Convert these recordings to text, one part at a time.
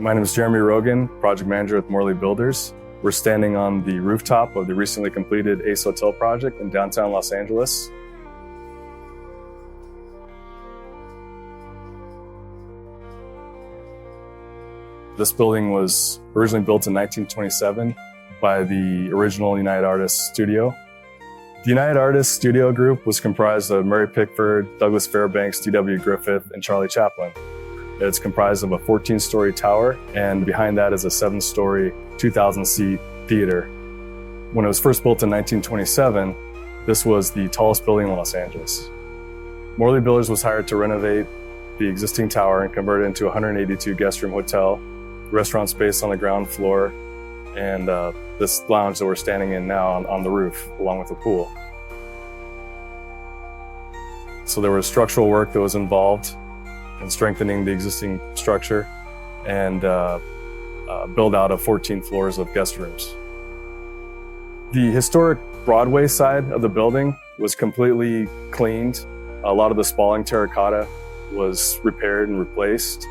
My name is Jeromy Rogan, project manager with Morley Builders. We're standing on the rooftop of the recently completed Ace Hotel project in downtown Los Angeles. This building was originally built in 1927 by the original United Artists studio. The United Artists studio group was comprised of Murray Pickford, Douglas Fairbanks, D.W. Griffith, and Charlie Chaplin. It's comprised of a 14-story tower, and behind that is a 7-story, 2,000-seat theater. When it was first built in 1927, this was the tallest building in Los Angeles. Morley Builders was hired to renovate the existing tower and convert it into a 182 guest room hotel, restaurant space on the ground floor, and this lounge that we're standing in now on the roof, along with a pool. So there was structural work that was involved in strengthening the existing structure and build out of 14 floors of guest rooms. The historic Broadway side of the building was completely cleaned. A lot of the spalling terracotta was repaired and replaced.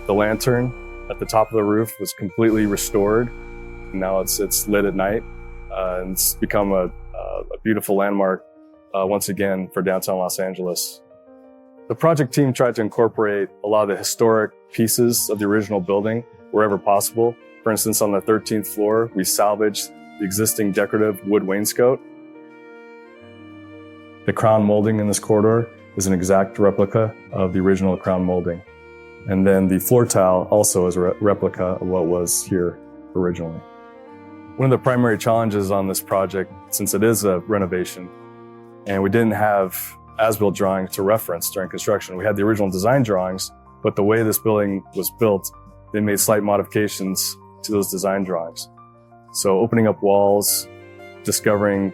The lantern at the top of the roof was completely restored. Now it's lit at night, and it's become a beautiful landmark once again for downtown Los Angeles. The project team tried to incorporate a lot of the historic pieces of the original building wherever possible. For instance, on the 13th floor, we salvaged the existing decorative wood wainscot. The crown molding in this corridor is an exact replica of the original crown molding. And then the floor tile also is a replica of what was here originally. One of the primary challenges on this project, since it is a renovation, and we didn't have as-built drawings to reference during construction. We had the original design drawings, but the way this building was built, they made slight modifications to those design drawings. So opening up walls, discovering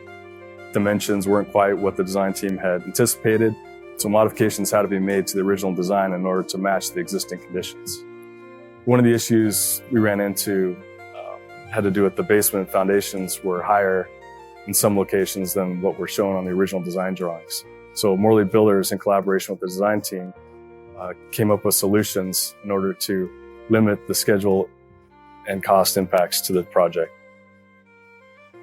dimensions weren't quite what the design team had anticipated, so modifications had to be made to the original design in order to match the existing conditions. One of the issues we ran into had to do with the basement foundations were higher in some locations than what were shown on the original design drawings. So Morley Builders, in collaboration with the design team, came up with solutions in order to limit the schedule and cost impacts to the project.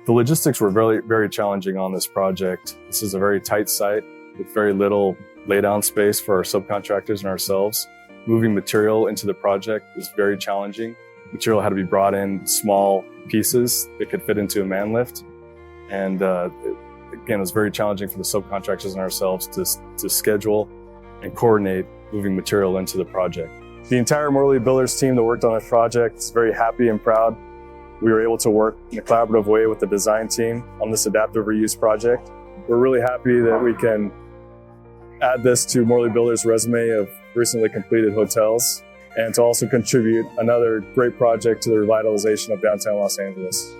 The logistics were very, very challenging on this project. This is a very tight site with very little laydown space for our subcontractors and ourselves. Moving material into the project was very challenging. Material had to be brought in small pieces that could fit into a man lift. And again, it was very challenging for the subcontractors and ourselves to schedule and coordinate moving material into the project. The entire Morley Builders team that worked on this project is very happy and proud. We were able to work in a collaborative way with the design team on this adaptive reuse project. We're really happy that we can add this to Morley Builders' resume of recently completed hotels, and to also contribute another great project to the revitalization of downtown Los Angeles.